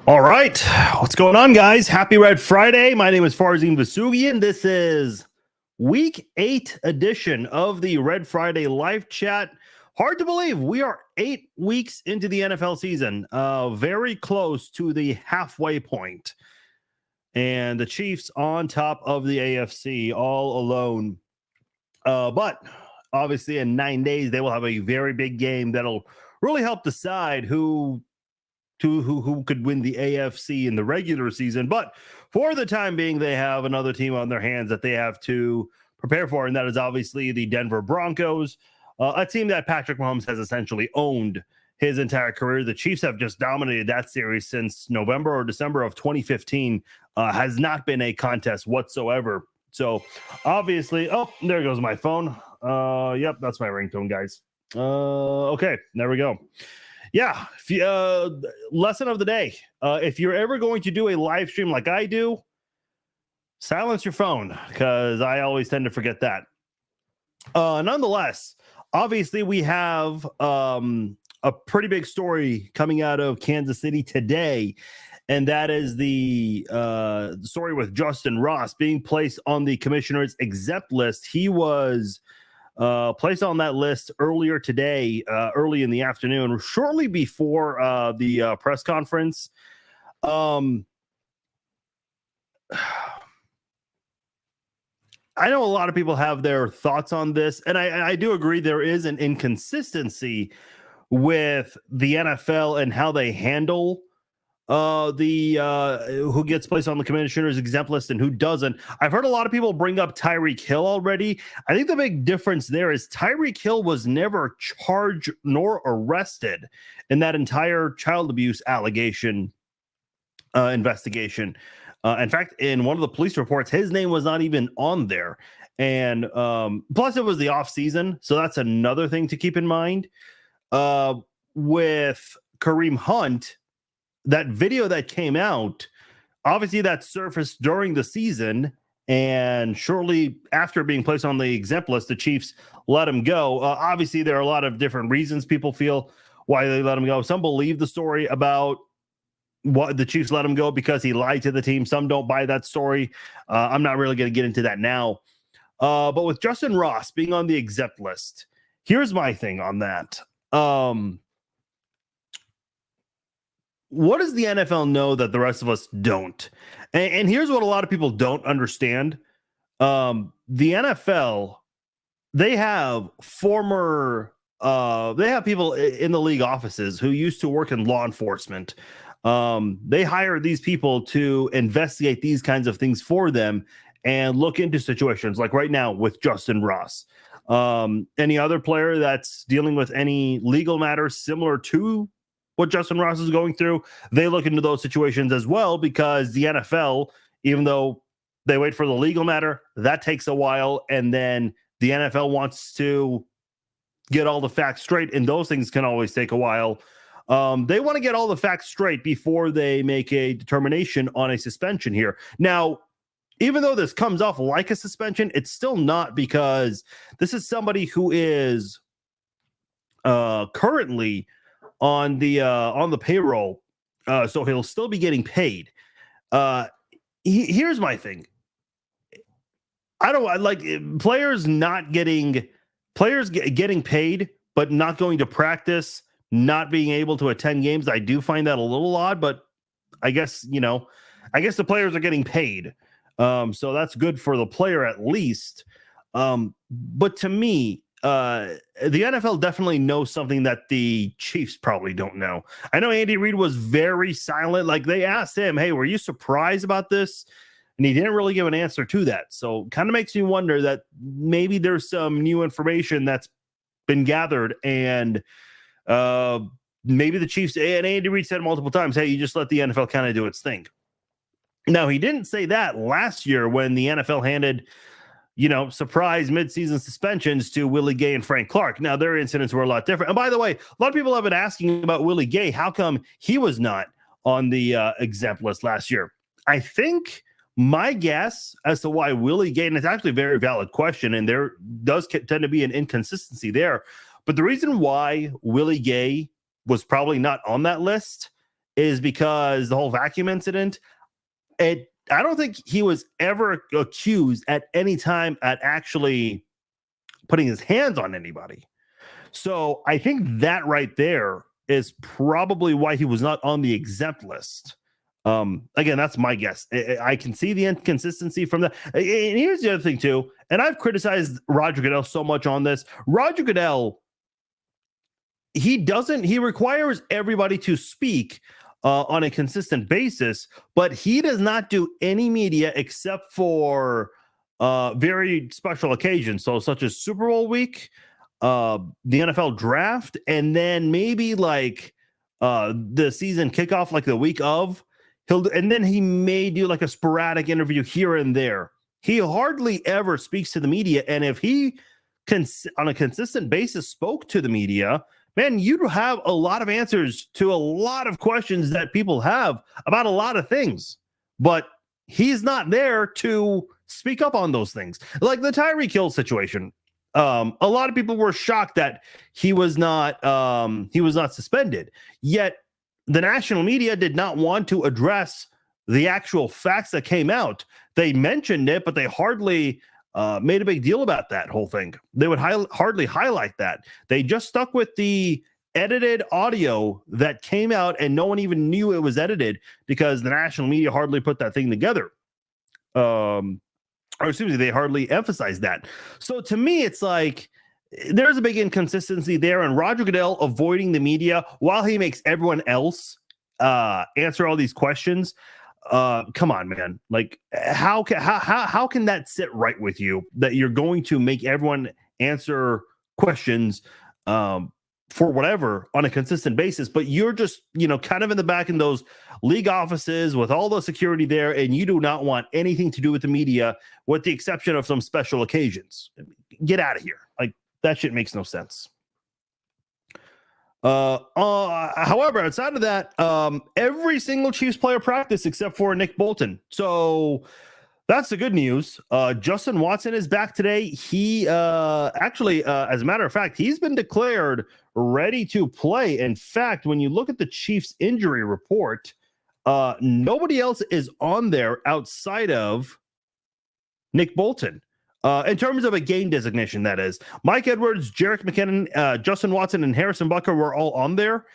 All right, what's going on, guys? Happy Red Friday. My name is Farzin Vasugian. This is week 8 edition of the Red Friday live chat. Hard to believe we are 8 weeks into the NFL season, very close to the halfway point. And the Chiefs on top of the AFC all alone. But obviously, in 9 days, they will have a very big game that'll really help decide who could win the AFC in the regular season. But for the time being, they have another team on their hands that they have to prepare for, and that is obviously the Denver Broncos, a team that Patrick Mahomes has essentially owned his entire career. The Chiefs have just dominated that series since November or December of 2015. Has not been a contest whatsoever. So obviously, oh, there goes my phone. Yep, that's my ringtone, guys. Okay, there we go. Yeah, lesson of the day. If you're ever going to do a live stream like I do, silence your phone, because I always tend to forget that. Nonetheless, obviously we have a pretty big story coming out of Kansas City today, and that is the story with Justin Ross being placed on the commissioner's exempt list. He was placed on that list earlier today, early in the afternoon, shortly before the press conference. I know a lot of people have their thoughts on this, and I do agree there is an inconsistency with the NFL and how they handle who gets placed on the commissioner's exempt list and who doesn't. I've heard a lot of people bring up Tyreek Hill already. I think the big difference there is Tyreek Hill was never charged nor arrested in that entire child abuse allegation investigation. In fact, in one of the police reports, his name was not even on there. And plus, it was the off season, so that's another thing to keep in mind. With Kareem Hunt, that video that came out, obviously that surfaced during the season, and shortly after being placed on the exempt list, the Chiefs let him go. Obviously, there are a lot of different reasons people feel why they let him go. Some believe the story about what the Chiefs let him go because he lied to the team. Some don't buy that story. I'm not really going to get into that now. But with Justin Ross being on the exempt list, here's my thing on that. What does the NFL know that the rest of us don't? And here's what a lot of people don't understand. The NFL, they have they have people in the league offices who used to work in law enforcement. They hire these people to investigate these kinds of things for them and look into situations like right now with Justin Ross. Any other player that's dealing with any legal matters similar to what Justin Ross is going through, they look into those situations as well, because the NFL, even though they wait for the legal matter, that takes a while, and then the NFL wants to get all the facts straight, and those things can always take a while. They want to get all the facts straight before they make a determination on a suspension here. Now, even though this comes off like a suspension, it's still not, because this is somebody who is currently on the payroll, so he'll still be getting paid. Here's my thing. I like players getting paid but not going to practice, not being able to attend games. I do find that a little odd, but I guess the players are getting paid, so that's good for the player at least. But to me, the NFL definitely knows something that the Chiefs probably don't know. I know Andy Reid was very silent. Like, they asked him, hey, were you surprised about this? And he didn't really give an answer to that. So kind of makes me wonder that maybe there's some new information that's been gathered, and maybe the Chiefs, and Andy Reid said multiple times, hey, you just let the NFL kind of do its thing. Now, he didn't say that last year when the NFL handed surprise midseason suspensions to Willie Gay and Frank Clark. Now, their incidents were a lot different. And by the way, a lot of people have been asking about Willie Gay. How come he was not on the exempt list last year? I think my guess as to why Willie Gay, and it's actually a very valid question, and there does tend to be an inconsistency there, but the reason why Willie Gay was probably not on that list is because the whole vacuum incident. I don't think he was ever accused at any time at actually putting his hands on anybody. So I think that right there is probably why he was not on the exempt list. Again, that's my guess. I can see the inconsistency from that. And here's the other thing too, and I've criticized Roger Goodell so much on this. Roger Goodell, he requires everybody to speak on a consistent basis, but he does not do any media except for very special occasions. So such as Super Bowl week, the NFL draft, and then maybe like the season kickoff, like the week of. And then he may do like a sporadic interview here and there. He hardly ever speaks to the media, and if he on a consistent basis spoke to the media, man, you'd have a lot of answers to a lot of questions that people have about a lot of things. But he's not there to speak up on those things, like the Tyreek Hill situation. A lot of people were shocked that he was not suspended. Yet the national media did not want to address the actual facts that came out. They mentioned it, but they hardly made a big deal about that whole thing. They would hardly highlight that. They just stuck with the edited audio that came out, and no one even knew it was edited because the national media hardly put that thing together. Or excuse me, they hardly emphasized that. So to me, it's like there's a big inconsistency there, and Roger Goodell avoiding the media while he makes everyone else answer all these questions. Come on, man. Like, how can that sit right with you that you're going to make everyone answer questions for whatever on a consistent basis, but you're just, kind of in the back in those league offices with all the security there, and you do not want anything to do with the media, with the exception of some special occasions. Get out of here. Like, that shit makes no sense. However, outside of that, every single Chiefs player practiced except for Nick Bolton. So that's the good news. Justin Watson is back today. He actually, as a matter of fact, he's been declared ready to play. In fact, when you look at the Chiefs injury report, nobody else is on there outside of Nick Bolton. In terms of a game designation, that is. Mike Edwards, Jerick McKinnon, Justin Watson, and Harrison Butker were all on there,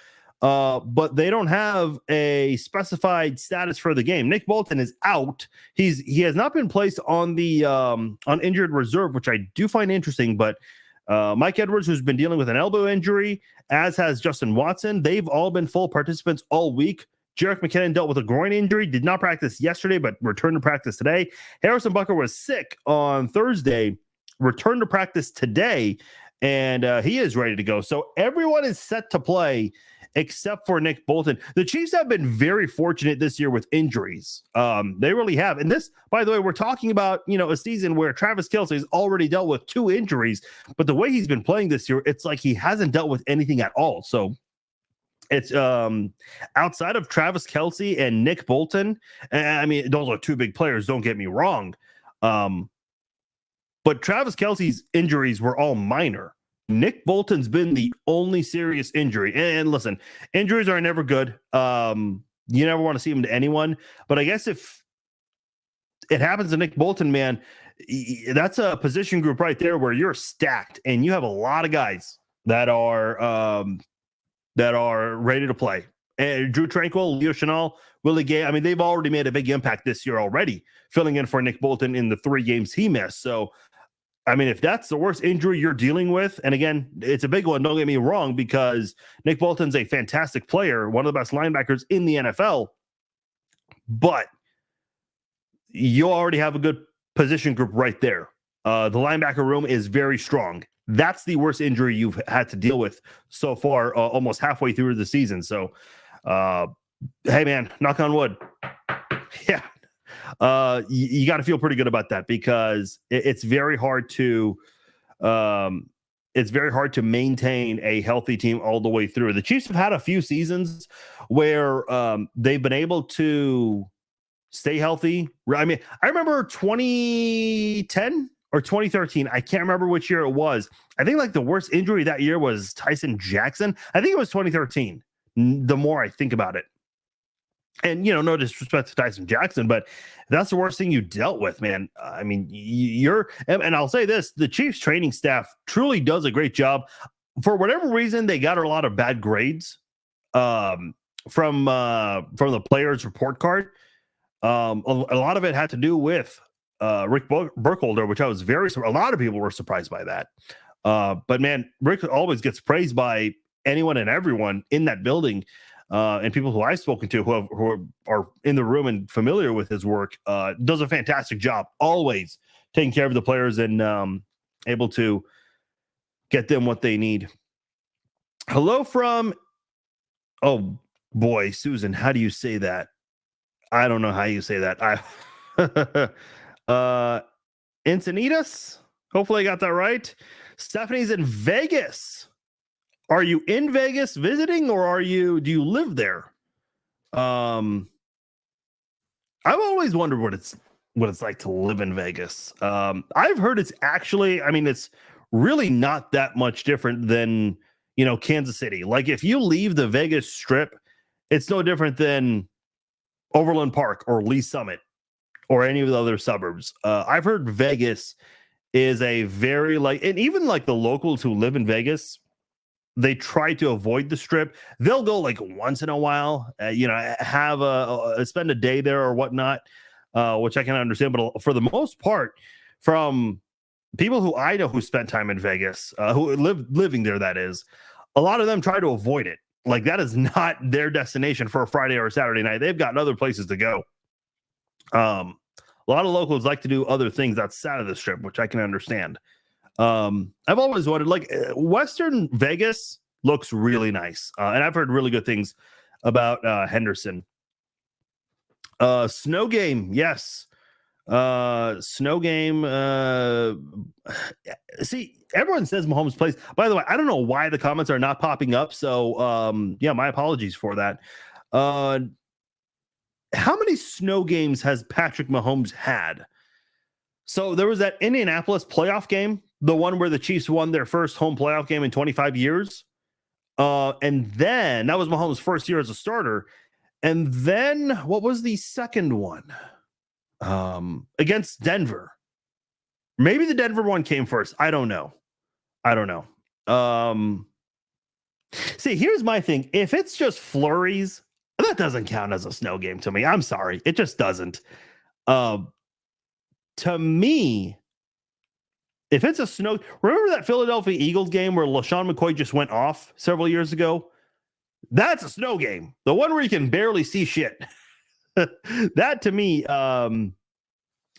but they don't have a specified status for the game. Nick Bolton is out. He has not been placed on the on injured reserve, which I do find interesting, but Mike Edwards, who's been dealing with an elbow injury, as has Justin Watson, they've all been full participants all week. Jerick McKinnon dealt with a groin injury, did not practice yesterday, but returned to practice today. Harrison Butker was sick on Thursday, returned to practice today, and he is ready to go. So everyone is set to play except for Nick Bolton. The Chiefs have been very fortunate this year with injuries. They really have. And this, by the way, we're talking about, a season where Travis Kelce has already dealt with 2 injuries, but the way he's been playing this year, it's like he hasn't dealt with anything at all. So it's outside of Travis Kelce and Nick Bolton. I mean, those are 2 big players, don't get me wrong. But Travis Kelce's injuries were all minor. Nick Bolton's been the only serious injury. And listen, injuries are never good. You never want to see them to anyone. But I guess if it happens to Nick Bolton, man, that's a position group right there where you're stacked and you have a lot of guys that are ready to play. And Drew Tranquill, Leo Chenal, Willie Gay, I mean, they've already made a big impact this year already, filling in for Nick Bolton in the 3 games he missed. So, I mean, if that's the worst injury you're dealing with, and again, it's a big one, don't get me wrong, because Nick Bolton's a fantastic player, one of the best linebackers in the NFL, but you already have a good position group right there. The linebacker room is very strong. That's the worst injury you've had to deal with so far, almost halfway through the season. So, hey, man, knock on wood. Yeah. You got to feel pretty good about that because it's very hard to maintain a healthy team all the way through. The Chiefs have had a few seasons where they've been able to stay healthy. I mean, I remember 2010 or 2013. I can't remember which year it was. I think like the worst injury that year was Tyson Jackson. I think it was 2013. The more I think about it, And, no disrespect to Tyson Jackson, but that's the worst thing you dealt with, man. I mean, and I'll say this, the Chiefs training staff truly does a great job. For whatever reason, they got a lot of bad grades from the players' report card. A lot of it had to do with Rick Burkholder, which a lot of people were surprised by that. But man, Rick always gets praised by anyone and everyone in that building. And people who I've spoken to who are in the room and familiar with his work, does a fantastic job, always taking care of the players and able to get them what they need. Hello from, oh boy, Susan, how do you say that? I don't know how you say that. Encinitas? Hopefully I got that right. Stephanie's in Vegas. Are you in Vegas visiting, or do you live there? I've always wondered what it's like to live in Vegas. I've heard it's actually, it's really not that much different than, Kansas City. Like if you leave the Vegas Strip, it's no different than Overland Park or Lee Summit or any of the other suburbs. I've heard Vegas is a very and even like the locals who live in Vegas, they try to avoid the Strip. They'll go like once in a while, have spend a day there or whatnot, which I can understand. But for the most part, from people who I know who spent time in Vegas, who living there, that is, a lot of them try to avoid it. Like that is not their destination for a Friday or a Saturday night. They've got other places to go. A lot of locals like to do other things outside of the Strip, which I can understand. I've always wondered, Western Vegas looks really nice. And I've heard really good things about Henderson. Snow Game. Yes. Snow Game. See, everyone says Mahomes plays. By the way, I don't know why the comments are not popping up. So, my apologies for that. How many snow games has Patrick Mahomes had? So there was that Indianapolis playoff game, the one where the Chiefs won their first home playoff game in 25 years. And then that was Mahomes' first year as a starter. And then what was the second one? Against Denver. Maybe the Denver one came first. I don't know. See, here's my thing. If it's just flurries, that doesn't count as a snow game to me. I'm sorry. It just doesn't. To me, if it's a snow, remember that Philadelphia Eagles game where LaShawn McCoy just went off several years ago? That's a snow game. The one where you can barely see shit. That to me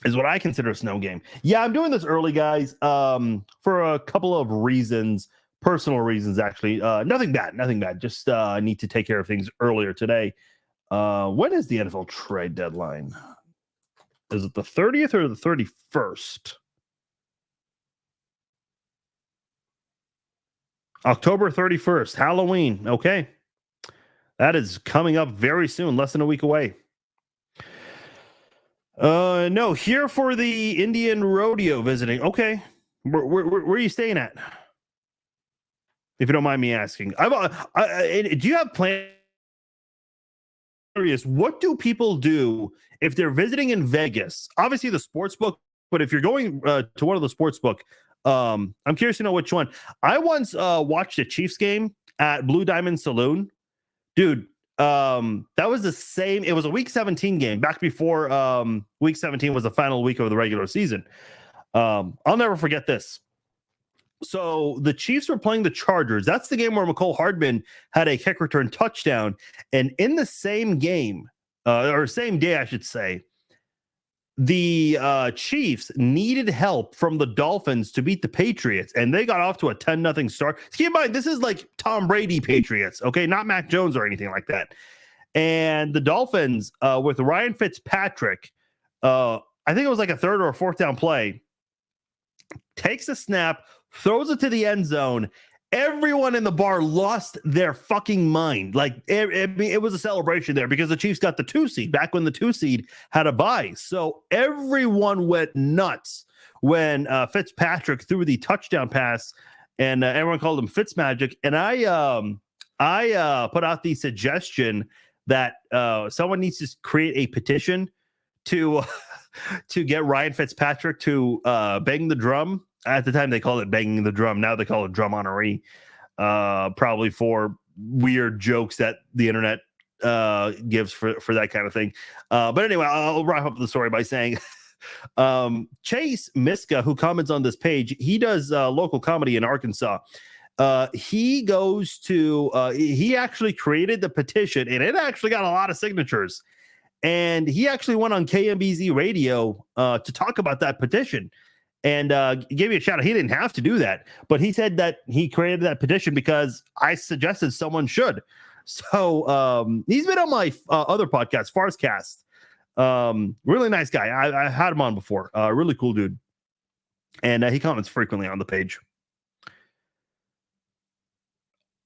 is what I consider a snow game. Yeah, I'm doing this early, guys, for a couple of reasons, personal reasons, actually. Nothing bad. Just need to take care of things earlier today. When is the NFL trade deadline? Is it the 30th or the 31st? October 31st, Halloween. Okay. That is coming up very soon, less than a week away. No, here for the Indian Rodeo visiting. Okay. Where are you staying at? If you don't mind me asking. Do you have plans? What do people do if they're visiting in Vegas? Obviously the sports book, but if you're going to one of the sports book, I'm curious to know which one. I once watched a Chiefs game at Blue Diamond Saloon. Dude, that was the same. It was a week 17 game back before week 17 was the final week of the regular season. I'll never forget this. So the Chiefs were playing the Chargers. That's the game where McCole Hardman had a kick return touchdown. And in the same game, or same day, I should say, the Chiefs needed help from the Dolphins to beat the Patriots, and they got off to a 10-0 start. Keep in mind, this is like Tom Brady Patriots, okay? Not Mac Jones or anything like that. And the Dolphins, with Ryan Fitzpatrick, I think it was like a third or a fourth down play, takes a snap, throws it to the end zone. Everyone in the bar lost their fucking mind. Like it was a celebration there because the Chiefs got the 2 seed back when the 2 seed had a bye. So everyone went nuts when Fitzpatrick threw the touchdown pass, and everyone called him Fitzmagic. And I put out the suggestion that someone needs to create a petition to to get Ryan Fitzpatrick to bang the drum. At the time, they called it banging the drum. Now they call it drum honoree, probably for weird jokes that the internet gives for that kind of thing. But anyway, I'll wrap up the story by saying Chase Miska, who comments on this page, he does local comedy in Arkansas. He goes to he actually created the petition, and it actually got a lot of signatures. And he actually went on KMBZ radio to talk about that petition, and gave me a shout out. He didn't have to do that, but he said that he created that petition because I suggested someone should. So he's been on my other podcast, Farscast. Really nice guy. I had him on before. Really cool dude. And he comments frequently on the page.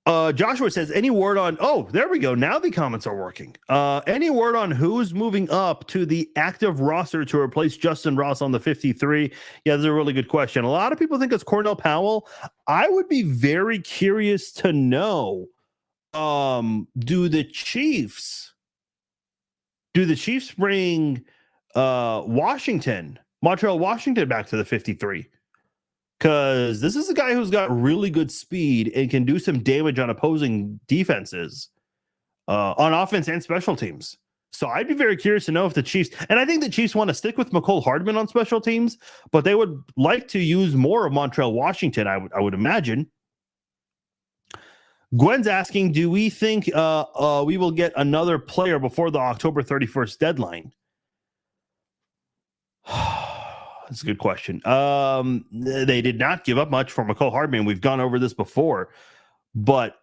Joshua says, any word on, oh, there we go. Now the comments are working. Any word on who's moving up to the active roster to replace Justin Ross on the 53? Yeah, that's a really good question. A lot of people think it's Cornell Powell. I would be very curious to know, do the Chiefs bring Montreal Washington back to the 53? Because this is a guy who's got really good speed and can do some damage on opposing defenses on offense and special teams. So I'd be very curious to know if the Chiefs, and I think the Chiefs want to stick with McCole Hardman on special teams, but they would like to use more of Montreal Washington, I would imagine. Gwen's asking, do we think we will get another player before the October 31st deadline? That's a good question. They did not give up much for McCole Hardman. We've gone over this before. But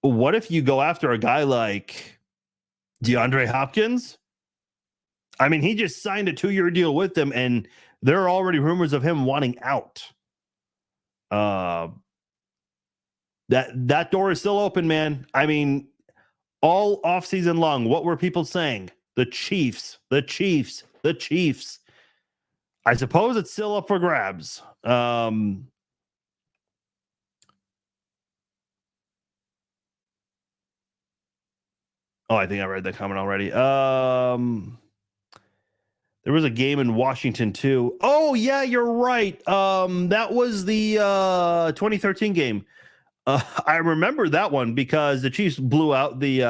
what if you go after a guy like DeAndre Hopkins? I mean, he just signed a 2-year deal with them, and there are already rumors of him wanting out. That door is still open, man. I mean, all offseason long, what were people saying? The Chiefs. I suppose it's still up for grabs. Oh, I think I read that comment already. There was a game in Washington too. Oh, yeah, you're right. That was the 2013 game. I remember that one because the Chiefs blew out the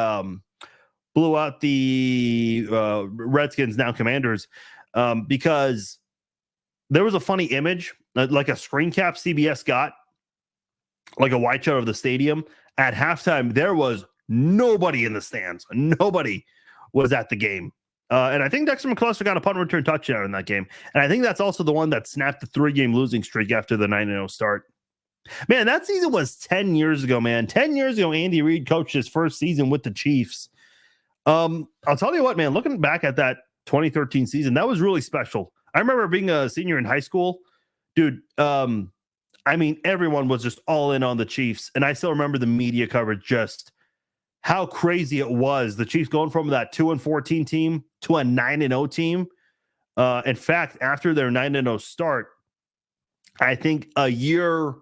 Redskins, now Commanders, because there was a funny image, like a screen cap CBS got, like a wide shot of the stadium. At halftime, there was nobody in the stands. Nobody was at the game. And I think Dexter McCluster got a punt return touchdown in that game. And I think that's also the one that snapped the 3-game losing streak after the 9-0 start. Man, that season was 10 years ago, man. 10 years ago, Andy Reid coached his first season with the Chiefs. I'll tell you what, man, looking back at that 2013 season, that was really special. I remember being a senior in high school, dude. I mean, everyone was just all in on the Chiefs. And I still remember the media coverage, just how crazy it was. The Chiefs going from that 2-14 team to a 9-0 team. In fact, after their 9-0 start, I think a year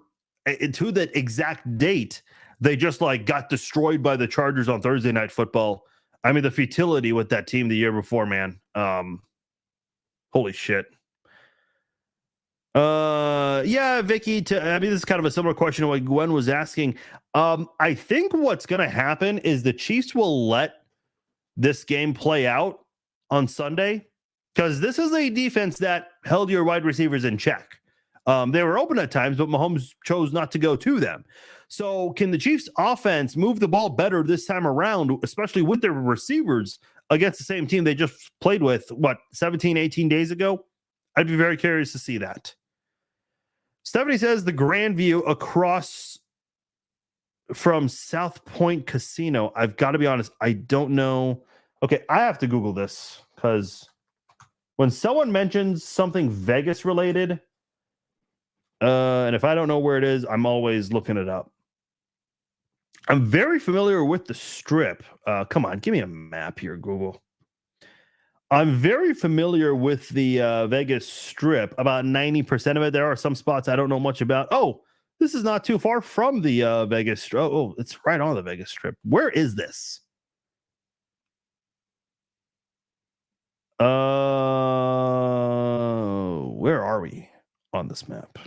to the exact date, they just like got destroyed by the Chargers on Thursday Night Football. I mean, the futility with that team the year before, man. Holy shit. Yeah, Vicky, I mean, this is kind of a similar question to what Gwen was asking. I think what's going to happen is the Chiefs will let this game play out on Sunday, because this is a defense that held your wide receivers in check. They were open at times, but Mahomes chose not to go to them. So can the Chiefs offense move the ball better this time around, especially with their receivers against the same team they just played with, 17, 18 days ago? I'd be very curious to see that. Stephanie says the grand view across from South Point Casino. I've got to be honest, I don't know. Okay, I have to Google this, because when someone mentions something Vegas related, and if I don't know where it is, I'm always looking it up. I'm very familiar with the Strip. Come on, give me a map here, Google. I'm very familiar with the Vegas Strip, about 90% of it. There are some spots I don't know much about. Oh, this is not too far from the Vegas Strip. Oh, it's right on the Vegas Strip. Where is this? Where are we on this map?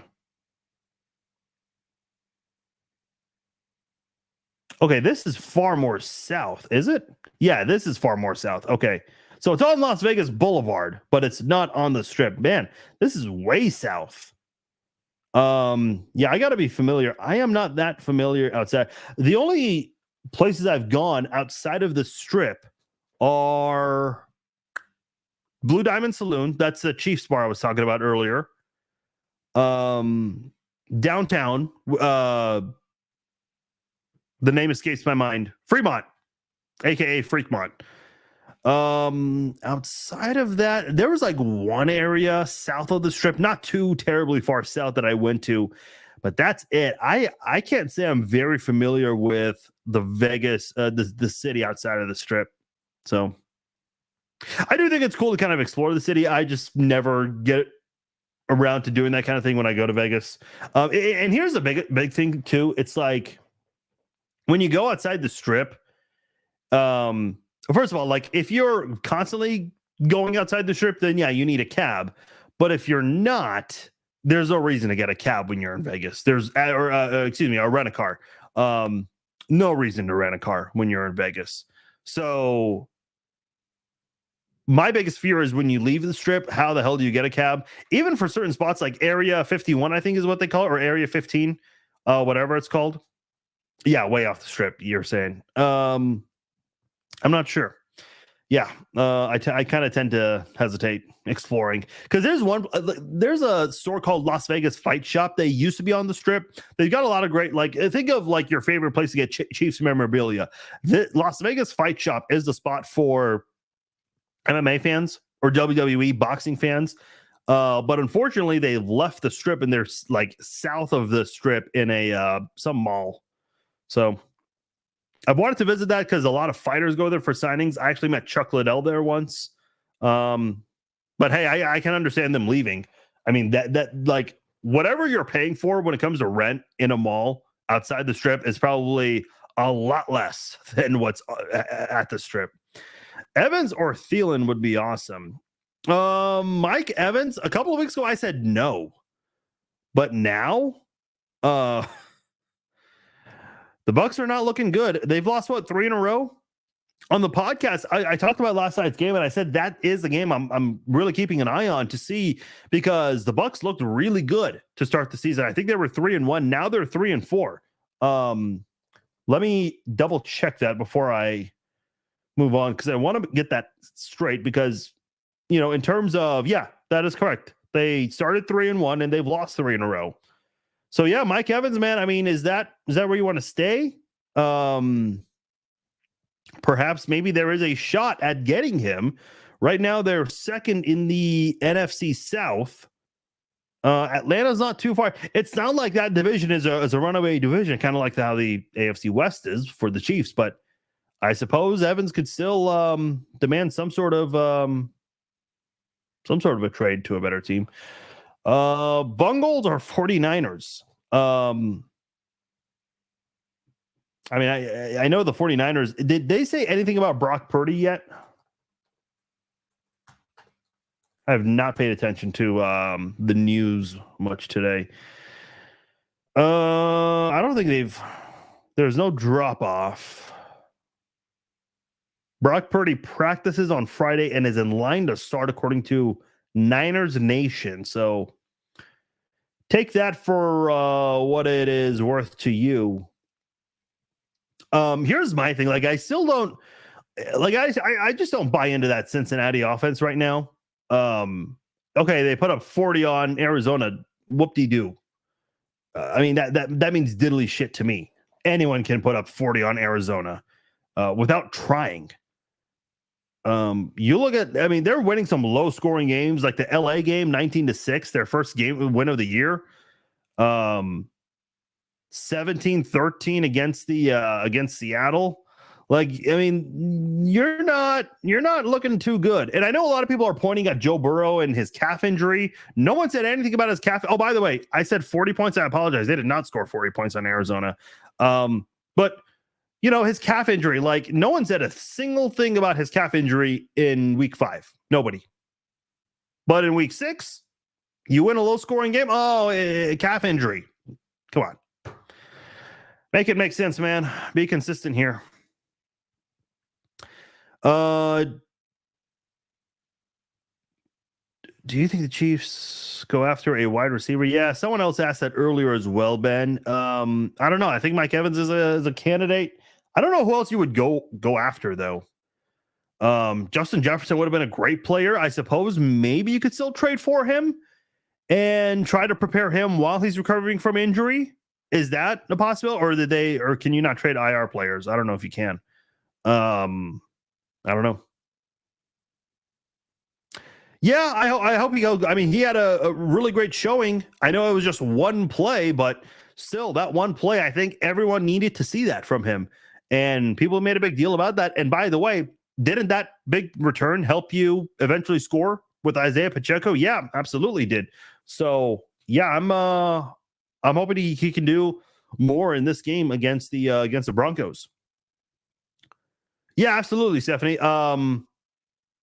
Okay, this is far more south, is it? Yeah, this is far more south. Okay. So it's on Las Vegas Boulevard, but it's not on the strip. Man, this is way south. Yeah, I got to be familiar. I am not that familiar outside. The only places I've gone outside of the strip are Blue Diamond Saloon. That's the Chiefs bar I was talking about earlier. Downtown, the name escapes my mind. Fremont, aka Freakmont. Outside of that, there was like one area south of the strip, not too terribly far south that I went to, but that's it. I can't say I'm very familiar with the Vegas, the city outside of the strip. So I do think it's cool to kind of explore the city. I just never get around to doing that kind of thing when I go to Vegas. And here's a big thing too. It's like when you go outside the strip, first of all, like if you're constantly going outside the strip, then yeah, you need a cab. But if you're not, there's no reason to get a cab when you're in Vegas. There's a rent a car. No reason to rent a car when you're in Vegas. So my biggest fear is when you leave the strip, how the hell do you get a cab? Even for certain spots like Area 51, I think is what they call it, or Area 15, whatever it's called. Yeah, way off the strip, you're saying. I'm not sure. Yeah, I kind of tend to hesitate exploring because there's a store called Las Vegas Fight Shop. They used to be on the strip. They've got a lot of great, like, think of like your favorite place to get Chiefs memorabilia. The Las Vegas Fight Shop is the spot for MMA fans or WWE boxing fans. But unfortunately, they've left the strip and they're like south of the strip in a some mall. So I've wanted to visit that because a lot of fighters go there for signings. I actually met Chuck Liddell there once. But hey, I can understand them leaving. I mean, that like whatever you're paying for when it comes to rent in a mall outside the strip is probably a lot less than what's at the strip. Evans or Thielen would be awesome. Mike Evans, a couple of weeks ago, I said no. But now, the Bucs are not looking good. They've lost, 3 in a row? On the podcast, I talked about last night's game, and I said that is the game I'm really keeping an eye on to see because the Bucs looked really good to start the season. I think they were 3-1. Now they're 3-4. Let me double check that before I move on because I want to get that straight because, in terms of, yeah, that is correct. They started 3-1 and they've lost 3 in a row. So yeah, Mike Evans, man. I mean, is that where you want to stay? Perhaps maybe there is a shot at getting him. Right now, they're second in the NFC South. Atlanta's not too far. It's not like that division is a runaway division, kind of like how the AFC West is for the Chiefs. But I suppose Evans could still demand some sort of a trade to a better team. Bungles or 49ers? I mean, I know the 49ers. Did they say anything about Brock Purdy yet? I have not paid attention to the news much today. I don't think there's no drop off. Brock Purdy practices on Friday and is in line to start according to Niners Nation. So take that for what it is worth to you. Here's my thing. Like, I still don't like, I just don't buy into that Cincinnati offense right now. Okay, they put up 40 on Arizona. Whoop-de-doo. I mean, that means diddly shit to me. Anyone can put up 40 on Arizona without trying. You look at, I mean, they're winning some low scoring games like the LA game, 19-6, their first game win of the year. 17-13 against Seattle. Like, I mean, you're not looking too good. And I know a lot of people are pointing at Joe Burrow and his calf injury. No one said anything about his calf. Oh, by the way, I said 40 points. I apologize. They did not score 40 points on Arizona. But his calf injury. Like, no one said a single thing about his calf injury in week 5. Nobody. But in week 6, you win a low-scoring game. Oh, calf injury. Come on. Make it make sense, man. Be consistent here. Do you think the Chiefs go after a wide receiver? Yeah, someone else asked that earlier as well, Ben. I don't know. I think Mike Evans is a candidate. I don't know who else you would go after, though. Justin Jefferson would have been a great player. I suppose maybe you could still trade for him and try to prepare him while he's recovering from injury. Is that a possibility? Or can you not trade IR players? I don't know if you can. I don't know. Yeah, I hope he goes. I mean, he had a really great showing. I know it was just one play, but still, that one play, I think everyone needed to see that from him. And people made a big deal about that. And by the way, didn't that big return help you eventually score with Isaiah Pacheco? Yeah, absolutely did. So, yeah, I'm hoping he can do more in this game against the Broncos. Yeah, absolutely, Stephanie.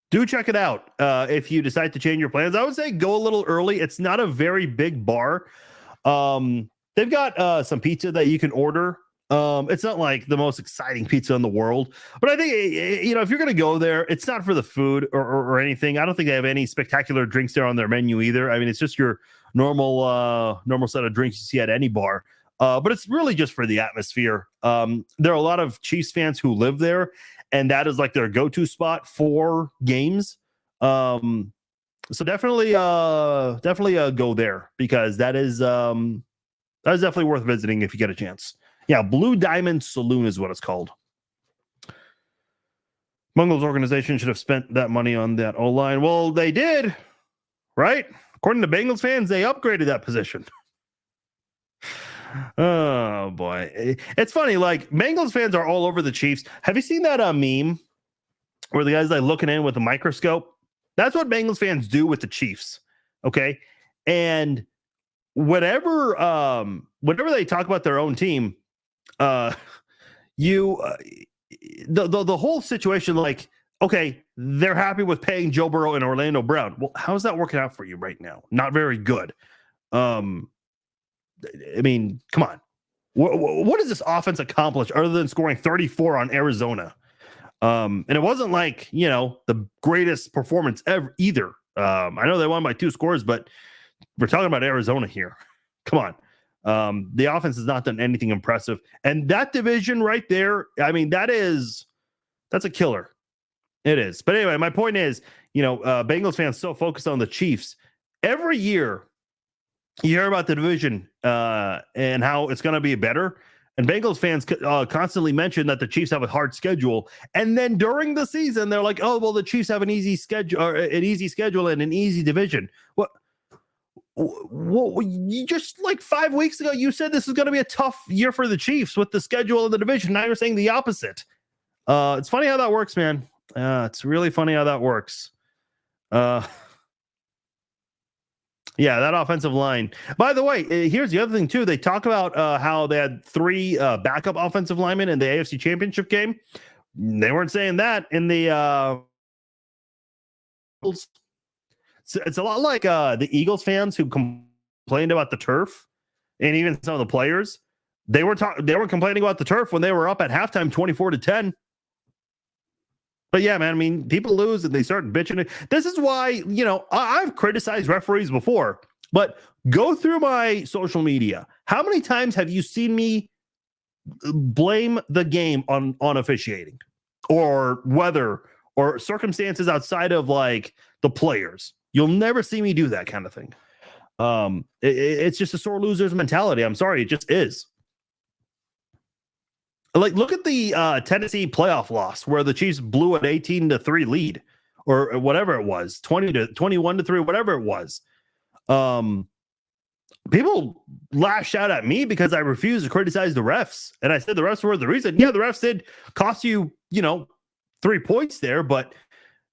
Do check it out if you decide to change your plans. I would say go a little early. It's not a very big bar. They've got some pizza that you can order. It's not like the most exciting pizza in the world, but I think, if you're going to go there, it's not for the food or anything. I don't think they have any spectacular drinks there on their menu either. I mean, it's just your normal set of drinks you see at any bar. But it's really just for the atmosphere. There are a lot of Chiefs fans who live there, and that is like their go-to spot for games. So definitely go there, because that is definitely worth visiting if you get a chance. Yeah, Blue Diamond Saloon is what it's called. Bungles organization should have spent that money on that O-line. Well, they did, right? According to Bengals fans, they upgraded that position. Oh boy, it's funny. Like, Bengals fans are all over the Chiefs. Have you seen that meme where the guy's like looking in with a microscope? That's what Bengals fans do with the Chiefs. Okay, and whenever they talk about their own team, the whole situation, like, okay, they're happy with paying Joe Burrow and Orlando Brown. Well, how's that working out for you right now? Not very good. I mean, come on. What does this offense accomplish other than scoring 34 on Arizona? And it wasn't like, the greatest performance ever either. I know they won by 2 scores, but we're talking about Arizona here. Come on. The offense has not done anything impressive. And that division right there, I mean, that's a killer. It is. But anyway, my point is, Bengals fans so focused on the Chiefs. Every year, you hear about the division and how it's going to be better. And Bengals fans constantly mention that the Chiefs have a hard schedule. And then during the season, they're like, oh, well, the Chiefs have an easy schedule and an easy division. What you just, like 5 weeks ago, you said this is going to be a tough year for the Chiefs with the schedule of the division. Now you're saying the opposite. It's funny how that works, man. It's really funny how that works. Yeah, that offensive line. By the way, here's the other thing, too. They talk about how they had 3 backup offensive linemen in the AFC Championship game. They weren't saying that in the it's a lot like the Eagles fans who complained about the turf, and even some of the players. They were complaining about the turf when they were up at halftime 24-10. But yeah, man, I mean, people lose and they start bitching. This is why, I've criticized referees before, but go through my social media. How many times have you seen me blame the game on or weather or circumstances outside of like the players? You'll never see me do that kind of thing. It's just a sore loser's mentality. I'm sorry. It just is. Like, look at the Tennessee playoff loss where the Chiefs blew an 18-3 lead, or whatever it was, 21-3, whatever it was. People lashed out at me because I refused to criticize the refs, and I said the refs were the reason. Yeah, the refs did cost you, 3 points there, but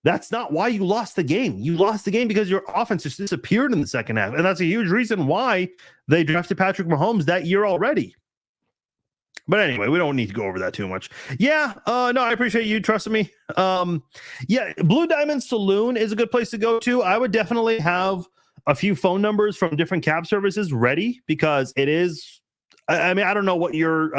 that's not why you lost the game. You lost the game because your offense just disappeared in the second half, and that's a huge reason why they drafted Patrick Mahomes that year already. But anyway, we don't need to go over that too much. Yeah, no, I appreciate you trusting me. Yeah, Blue Diamond Saloon is a good place to go to. I would definitely have a few phone numbers from different cab services ready because it is. I mean, I don't know what your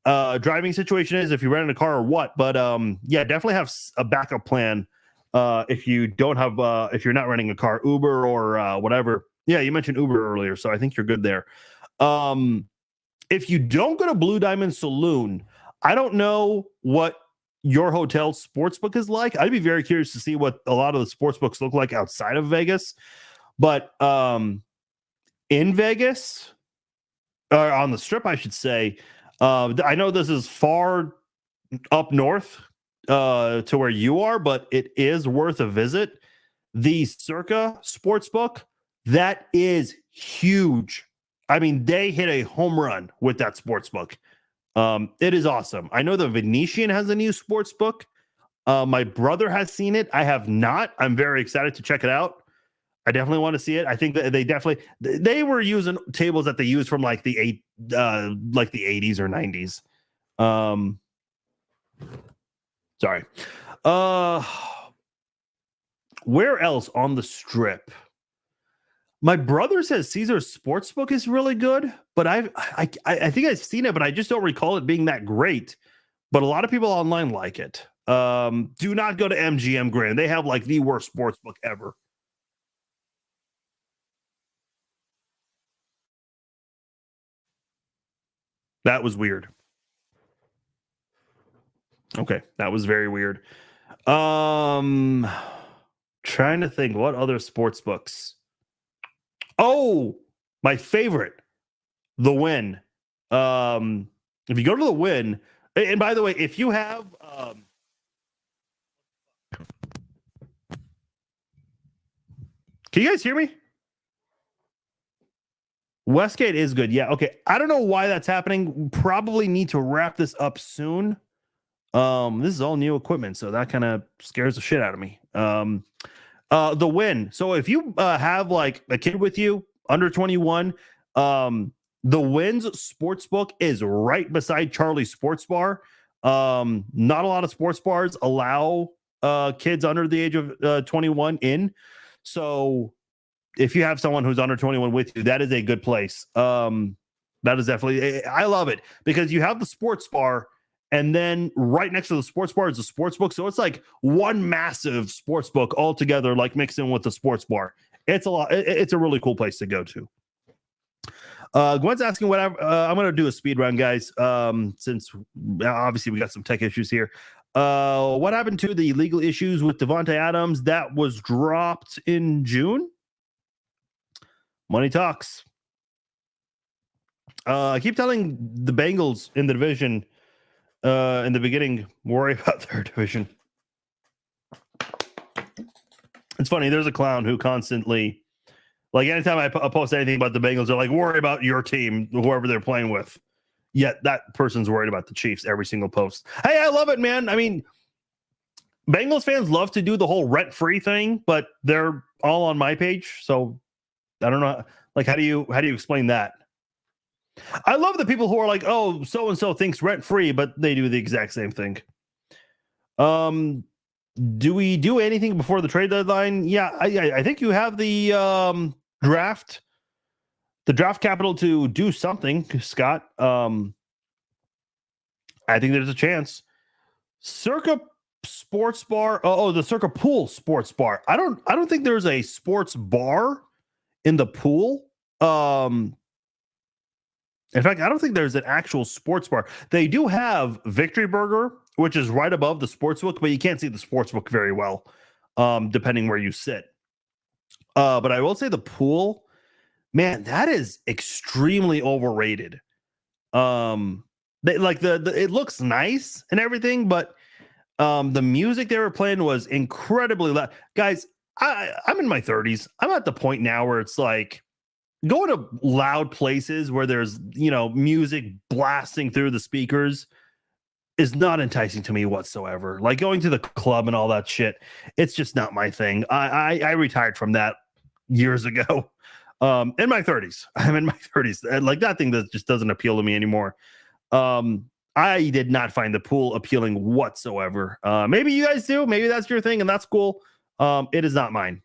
driving situation is if you rent a car or what, but yeah, definitely have a backup plan if you don't have if you're not renting a car, Uber or whatever. Yeah, you mentioned Uber earlier, so I think you're good there. If you don't go to Blue Diamond Saloon, I don't know what your hotel sportsbook is like. I'd be very curious to see what a lot of the sportsbooks look like outside of Vegas. But in Vegas, or on the Strip, I should say, I know this is far up north to where you are, but it is worth a visit. The Circa Sportsbook, that is huge. I mean, they hit a home run with that sports book. It is awesome. I know the Venetian has a new sports book. My brother has seen it. I have not. I'm very excited to check it out. I definitely want to see it. I think that they were using tables that they used from like the 80s or 90s. Sorry. Where else on the Strip? My brother says Caesar's Sportsbook is really good, but I think I've seen it, but I just don't recall it being that great. But a lot of people online like it. Do not go to MGM Grand. They have like the worst sportsbook ever. That was weird. Okay, that was very weird. Trying to think what other sports books. Oh, my favorite, the Win. If you go to the Win, and by the way, if you have can you guys hear me? Westgate is good. Yeah, okay. I don't know why that's happening. Probably need to wrap this up soon. This is all new equipment, so that kind of scares the shit out of me. The Win. So if you have like a kid with you under 21, the Win's Sportsbook is right beside Charlie's Sports Bar. Not a lot of sports bars allow kids under the age of 21 in. So if you have someone who's under 21 with you, that is a good place. That is definitely, I love it because you have the sports bar and then right next to the sports bar is the sports book. So it's like one massive sports book all together, like mixed in with the sports bar. It's a lot. It's a really cool place to go to. Gwen's asking what I'm going to do a speed run, guys. Since obviously we got some tech issues here. What happened to the legal issues with Davante Adams? That was dropped in June. Money talks. I keep telling the Bengals in the division in the beginning, worry about their division. It's funny. There's a clown who constantly, like, anytime I post anything about the Bengals, they're like, worry about your team, whoever they're playing with. Yet that person's worried about the Chiefs every single post. Hey, I love it, man. I mean, Bengals fans love to do the whole rent-free thing, but they're all on my page. So I don't know. Like, how do you explain that? I love the people who are like, oh, so-and-so thinks rent-free, but they do the exact same thing. Do we do anything before the trade deadline? Yeah, I think you have the draft capital to do something, Scott. I think there's a chance. Circa Sports Bar. Oh, the Circa Pool Sports Bar. I don't think there's a sports bar in the pool. In fact, I don't think there's an actual sports bar. They do have Victory Burger, which is right above the sportsbook, but you can't see the sportsbook very well, depending where you sit. But I will say the pool, man, that is extremely overrated. It looks nice and everything, but the music they were playing was incredibly loud. Guys, I'm in my 30s. I'm at the point now where it's like, going to loud places where there's, music blasting through the speakers is not enticing to me whatsoever. Like going to the club and all that shit, it's just not my thing. I retired from that years ago. In my 30s. I'm in my 30s. And like that thing that just doesn't appeal to me anymore. I did not find the pool appealing whatsoever. Maybe you guys do. Maybe that's your thing, and that's cool. It is not mine.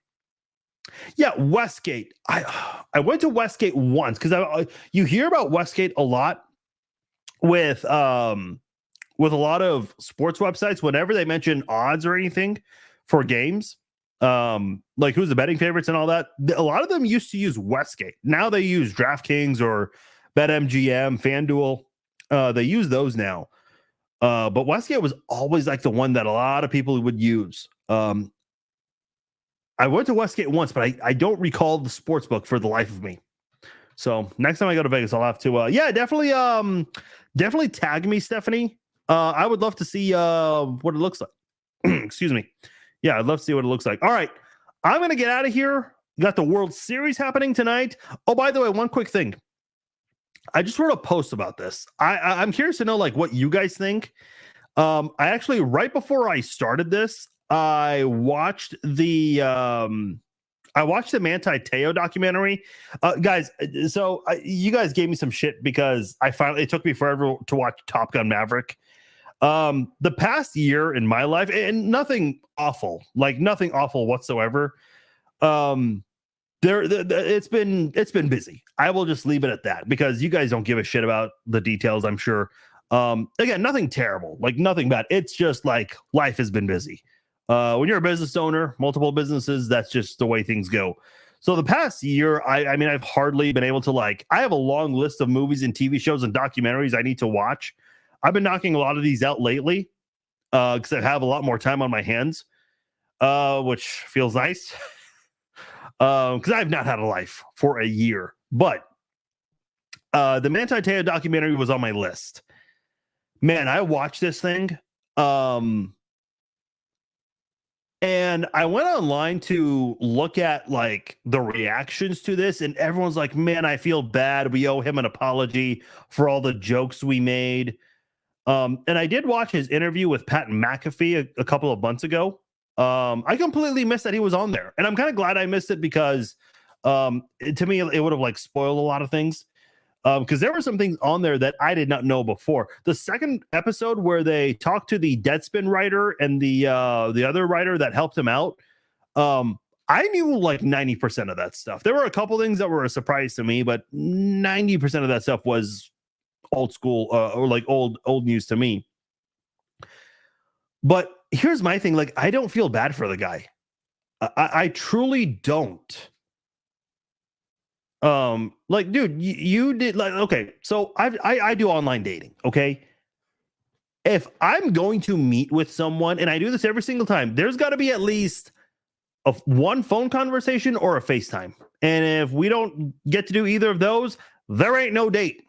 Yeah, Westgate. I went to Westgate once because you hear about Westgate a lot with a lot of sports websites. Whenever they mention odds or anything for games, like who's the betting favorites and all that, a lot of them used to use Westgate. Now they use DraftKings or BetMGM, FanDuel. They use those now. But Westgate was always like the one that a lot of people would use. I went to Westgate once, but I don't recall the sports book for the life of me. So next time I go to Vegas, I'll have to definitely tag me, Stephanie. I would love to see what it looks like. Excuse me. Yeah, I'd love to see what it looks like. All right. I'm going to get out of here. Got the World Series happening tonight. Oh, by the way, one quick thing. I just wrote a post about this. I'm curious to know like what you guys think. I actually, right before I started this, I watched the Manti Te'o documentary. Guys, so you guys gave me some shit because it took me forever to watch Top Gun Maverick. The past year in my life, and nothing awful whatsoever. It's been busy. I will just leave it at that because you guys don't give a shit about the details, I'm sure. Again, nothing terrible, like nothing bad. It's just like life has been busy. When you're a business owner, multiple businesses, that's just the way things go. So the past year, I mean, I've hardly been able to I have a long list of movies and TV shows and documentaries I need to watch. I've been knocking a lot of these out lately because I have a lot more time on my hands, which feels nice because I've not had a life for a year. But the Manti Te'o documentary was on my list. Man, I watched this thing. And I went online to look at like the reactions to this, and everyone's like, man, I feel bad. We owe him an apology for all the jokes we made. And I did watch his interview with Pat McAfee a couple of months ago. I completely missed that he was on there. And I'm kind of glad I missed it because to me, it would have like spoiled a lot of things. Because there were some things on there that I did not know before. The second episode where they talked to the Deadspin writer and the other writer that helped him out, I knew like 90% of that stuff. There were a couple things that were a surprise to me, but 90% of that stuff was old school or like old news to me. But here's my thing: like, I don't feel bad for the guy. I truly don't. Like, dude, you did like, okay, so I do online dating. Okay, if I'm going to meet with someone, and I do this every single time, there's got to be at least one phone conversation or a FaceTime. And if we don't get to do either of those, there ain't no date.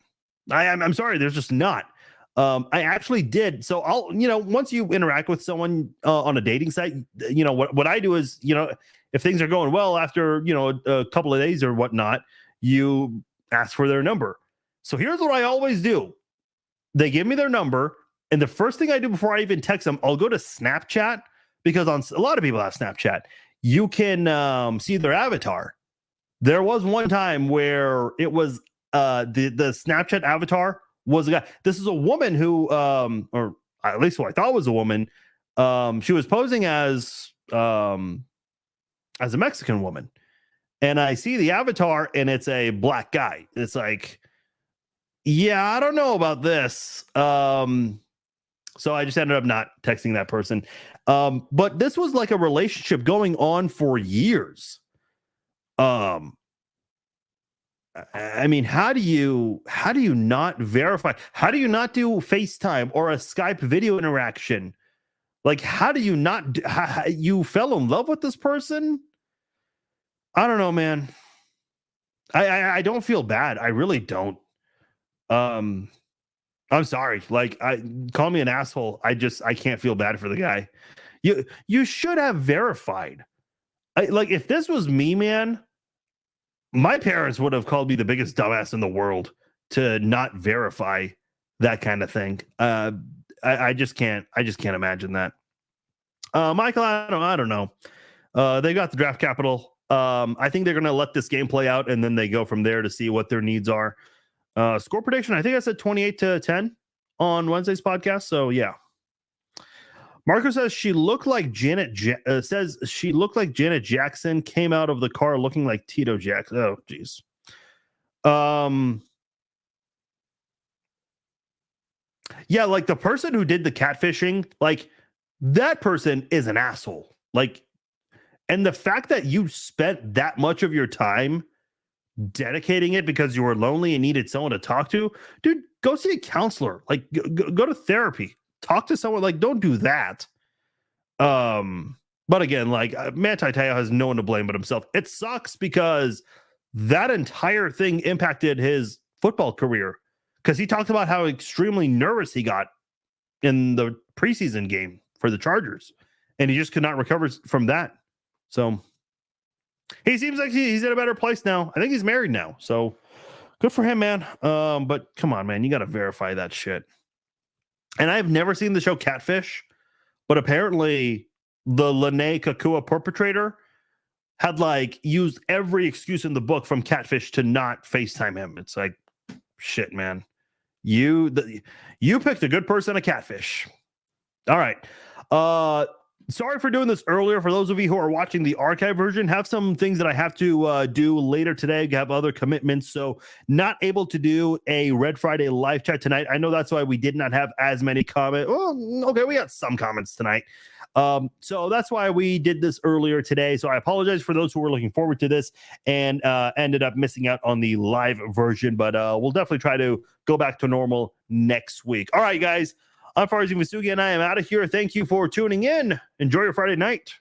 I'm sorry, there's just not. I actually did. So once you interact with someone on a dating site, what I do is, if things are going well after, a couple of days or whatnot, you ask for their number. So here's what I always do. They give me their number. And the first thing I do before I even text them, I'll go to Snapchat, because a lot of people have Snapchat. You can see their avatar. There was one time where it was the Snapchat avatar was a guy. This is a woman who, or at least who I thought was a woman. She was posing as a Mexican woman. And I see the avatar and it's a black guy. It's like, yeah, I don't know about this. So I just ended up not texting that person. But this was like a relationship going on for years. I mean, how do you not verify? How do you not do FaceTime or a Skype video interaction? Like, how do you not? You fell in love with this person? I don't know, man. I don't feel bad. I really don't. I'm sorry. Like, call me an asshole. I can't feel bad for the guy. You should have verified. Like, if this was me, man, my parents would have called me the biggest dumbass in the world to not verify that kind of thing. I just can't imagine that. Michael, I don't know. They got the draft capital. I think they're going to let this game play out, and then they go from there to see what their needs are. Score prediction, I think I said 28-10. on Wednesday's podcast. So yeah. Marco says she looked like Janet Jackson came out of the car looking like Tito Jackson. Oh, geez. Yeah, like the person who did the catfishing, like that person is an asshole. Like, and the fact that you spent that much of your time dedicating it because you were lonely and needed someone to talk to, dude, go see a counselor. Like, go to therapy. Talk to someone. Like, don't do that. But again, like Manti Te'o has no one to blame but himself. It sucks because that entire thing impacted his football career because he talked about how extremely nervous he got in the preseason game for the Chargers, and he just could not recover from that. So he seems like he's in a better place now. I think he's married now, so good for him, man. But come on, man, you got to verify that shit. And I've never seen the show Catfish, but apparently the Lene Kakua perpetrator had like used every excuse in the book from Catfish to not FaceTime him. It's like, shit, man. You picked a good person to catfish. All right. Sorry for doing this earlier. For those of you who are watching the archive version, have some things that I have to do later today. I have other commitments, so not able to do a Red Friday live chat tonight. I know that's why we did not have as many comments. Well, okay, we got some comments tonight. So that's why we did this earlier today. So I apologize for those who were looking forward to this and ended up missing out on the live version, but we'll definitely try to go back to normal next week. All right, guys. I'm Farzin Vousoughian, and I am out of here. Thank you for tuning in. Enjoy your Friday night.